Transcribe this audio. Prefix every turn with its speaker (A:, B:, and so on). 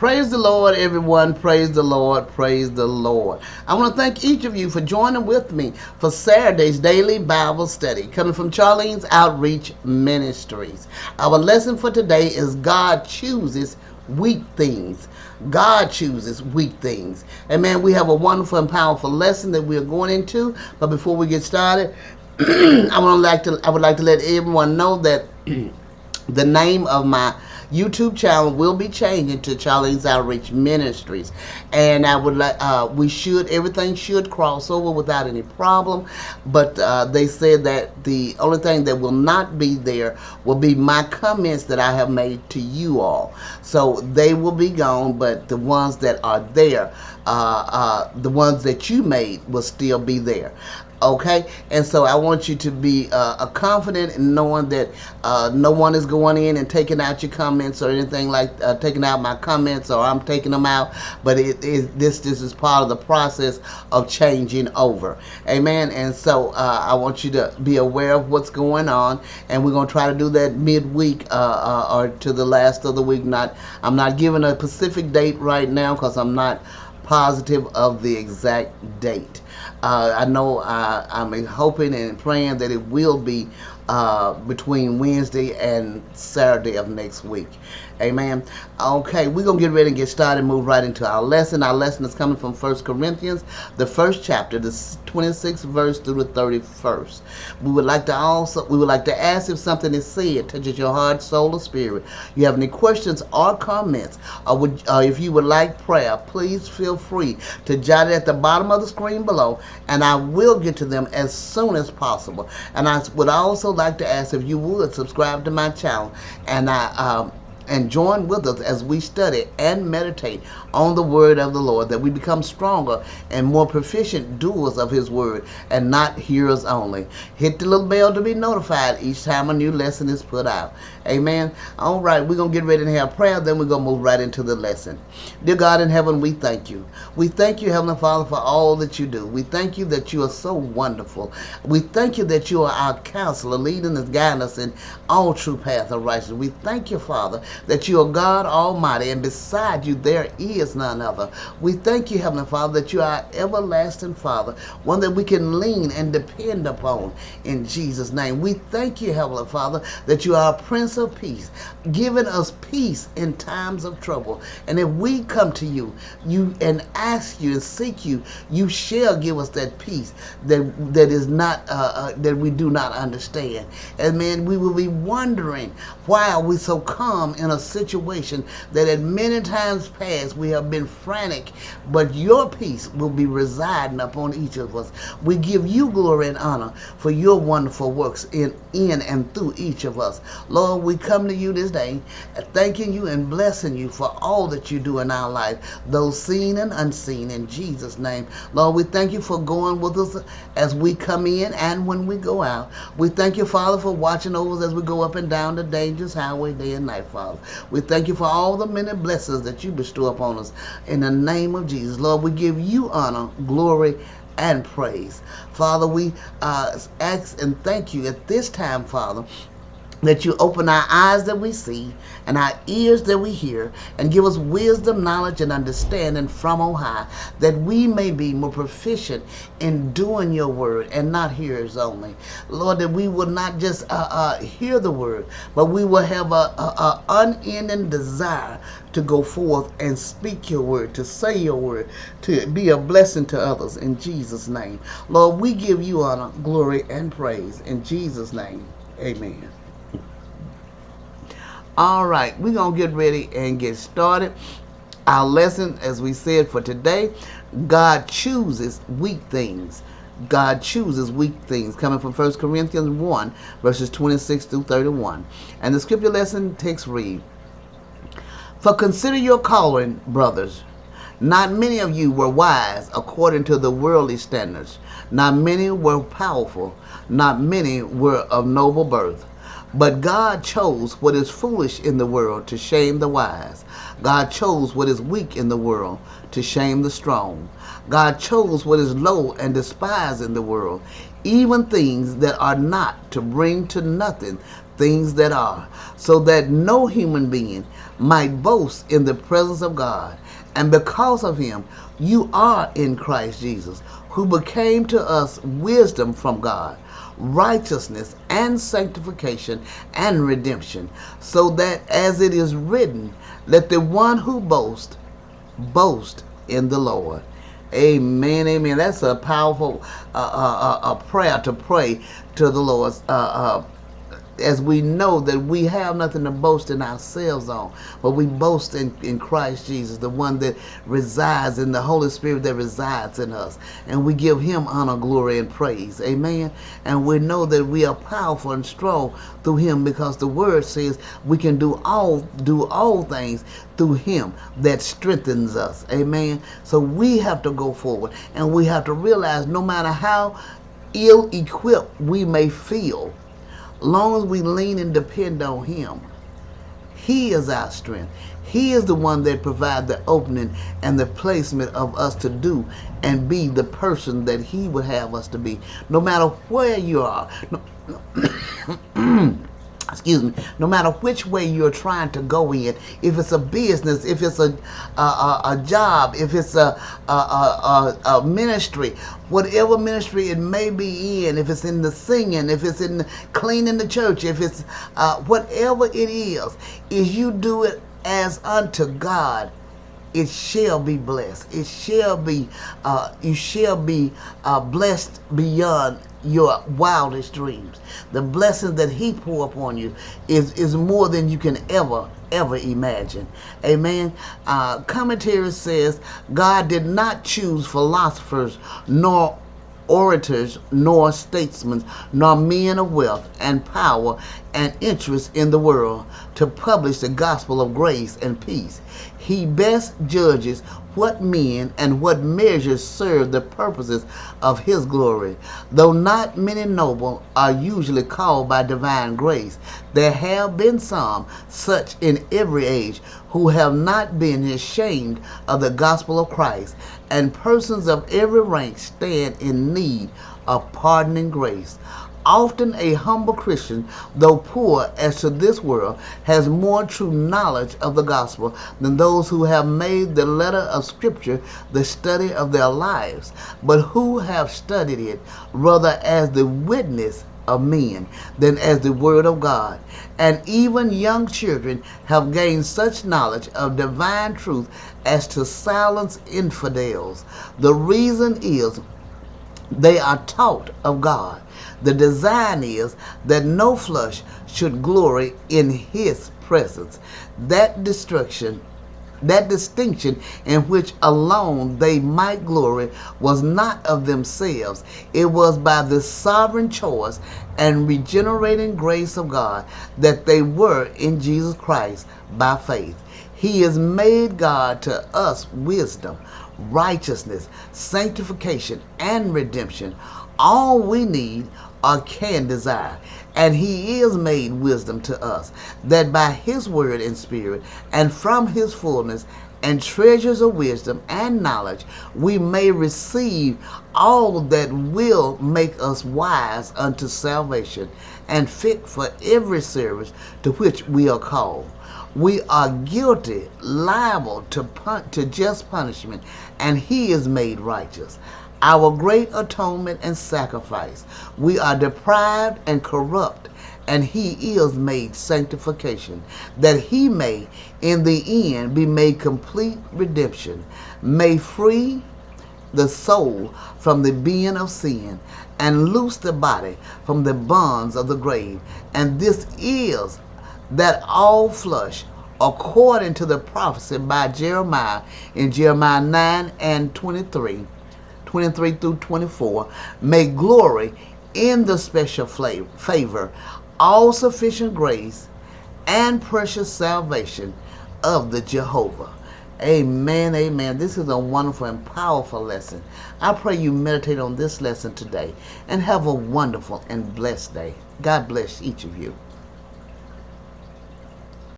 A: Praise the Lord, everyone. Praise the Lord. Praise the Lord. I want to thank each of you for joining with me for Saturday's daily Bible study coming from Charlene's Outreach Ministries. Our lesson for today is God chooses weak things. God chooses weak things. Amen. We have a wonderful and powerful lesson that we are going into. But before we get started, I would like to let everyone know that the name of my YouTube channel will be changing to Charlene's Outreach Ministries, and I would like everything should cross over without any problem. But they said that the only thing that will not be there will be my comments that I have made to you all. So they will be gone, but the ones that are there, the ones that you made, will still be there. Okay, and so I want you to be confident in knowing that no one is going in and taking out your comments or anything like taking out my comments, or I'm taking them out. But this is part of the process of changing over. Amen. And so I want you to be aware of what's going on, and we're going to try to do that midweek or to the last of the week. I'm not giving a specific date right now because I'm not positive of the exact date. I know I'm hoping and praying that it will be between Wednesday and Saturday of next week. Amen. Okay, we're going to get ready and get started, move right into our lesson. Our lesson is coming from 1 Corinthians, the first chapter, the 26th verse through the 31st. We would like to ask if something is said touches your heart, soul, or spirit. You have any questions or comments, or if you would like prayer, please feel free to jot it at the bottom of the screen below, and I will get to them as soon as possible. And I would also like to ask if you would subscribe to my channel and join with us as we study and meditate on the word of the Lord, that we become stronger and more proficient doers of his word and not hearers only. Hit the little bell to be notified each time a new lesson is put out. Amen. All right, we're going to get ready to have prayer, then we're going to move right into the lesson. Dear God in heaven, we thank you. We thank you, Heavenly Father, for all that you do. We thank you that you are so wonderful. We thank you that you are our counselor, leading us, guiding us in all true path of righteousness. We thank you, Father, that you are God Almighty, and beside you there is none other. We thank you, Heavenly Father, that you are our everlasting Father, one that we can lean and depend upon in Jesus' name. We thank you, Heavenly Father, that you are a Prince of Peace, giving us peace in times of trouble. And if we come to you and ask you and seek you, you shall give us that peace that is not that we do not understand. And man, we will be wondering, why are we so calm in a situation that at many times past we have been frantic, but your peace will be residing upon each of us. We give you glory and honor for your wonderful works in and through each of us. Lord, we come to you this day thanking you and blessing you for all that you do in our life, those seen and unseen, in Jesus' name. Lord, we thank you for going with us as we come in and when we go out. We thank you, Father, for watching over us as we go up and down the dangerous highway day and night, Father. We thank you for all the many blessings that you bestow upon us in the name of Jesus. Lord, we give you honor, glory, and praise. Father, we ask and thank you at this time, Father, that you open our eyes that we see and our ears that we hear, and give us wisdom, knowledge, and understanding from on high, that we may be more proficient in doing your word and not hearers only. Lord, that we will not just hear the word, but we will have a unending desire to go forth and speak your word, to say your word, to be a blessing to others in Jesus' name. Lord, we give you honor, glory, and praise in Jesus' name. Amen. All right, we're going to get ready and get started. Our lesson, as we said for today, God chooses weak things. God chooses weak things, coming from 1 Corinthians 1, verses 26 through 31. And the scripture lesson text read, "For consider your calling, brothers. Not many of you were wise according to the worldly standards. Not many were powerful. Not many were of noble birth. But God chose what is foolish in the world to shame the wise. God chose what is weak in the world to shame the strong. God chose what is low and despised in the world, even things that are not, to bring to nothing things that are, so that no human being might boast in the presence of God. And because of him, you are in Christ Jesus, who became to us wisdom from God, righteousness and sanctification and redemption, so that as it is written, let the one who boasts boast in the Lord. Amen, amen. That's a powerful prayer to pray to the Lord. As we know that we have nothing to boast in ourselves on, but we boast in Christ Jesus, the one that resides in the Holy Spirit that resides in us. And we give him honor, glory, and praise. Amen. And we know that we are powerful and strong through him, because the word says we can do all things through him that strengthens us. Amen. So we have to go forward, and we have to realize no matter how ill-equipped we may feel, long as we lean and depend on him, he is our strength. He is the one that provides the opening and the placement of us to do and be the person that he would have us to be. No matter where you are, excuse me, no matter which way you're trying to go in, if it's a business, if it's a job, if it's a ministry, whatever ministry it may be in, if it's in the singing, if it's in cleaning the church, if it's whatever it is you do it as unto God, it shall be blessed. It shall be, you shall be blessed beyond your wildest dreams. The blessing that he pour upon you is more than you can ever imagine. Amen. Commentary says God did not choose philosophers, nor orators, nor statesmen, nor men of wealth and power and interest in the world to publish the gospel of grace and peace. He best judges what men and what measures serve the purposes of his glory. Though not many noble are usually called by divine grace, there have been some such in every age who have not been ashamed of the gospel of Christ, and persons of every rank stand in need of pardoning grace. Often a humble Christian, though poor as to this world, has more true knowledge of the gospel than those who have made the letter of Scripture the study of their lives, but who have studied it rather as the witness of men than as the word of God. And even young children have gained such knowledge of divine truth as to silence infidels. The reason is they are taught of God. The design is that no flesh should glory in his presence. That distinction in which alone they might glory was not of themselves. It was by the sovereign choice and regenerating grace of God that they were in Jesus Christ by faith. He has made God to us wisdom, righteousness, sanctification, and redemption. All we need or can desire. And he is made wisdom to us, that by his word and spirit, and from his fullness, and treasures of wisdom and knowledge, we may receive all that will make us wise unto salvation, and fit for every service to which we are called. We are guilty, liable to just punishment, and he is made righteous. Our great atonement and sacrifice. We are deprived and corrupt, and he is made sanctification, that he may in the end be made complete redemption, may free the soul from the being of sin, and loose the body from the bonds of the grave. And this is that all flesh, according to the prophecy by Jeremiah in Jeremiah 9 and 23 through 24, may glory in the special favor, all sufficient grace, and precious salvation of the Jehovah. Amen, amen. This is a wonderful and powerful lesson. I pray you meditate on this lesson today and have a wonderful and blessed day. God bless each of you.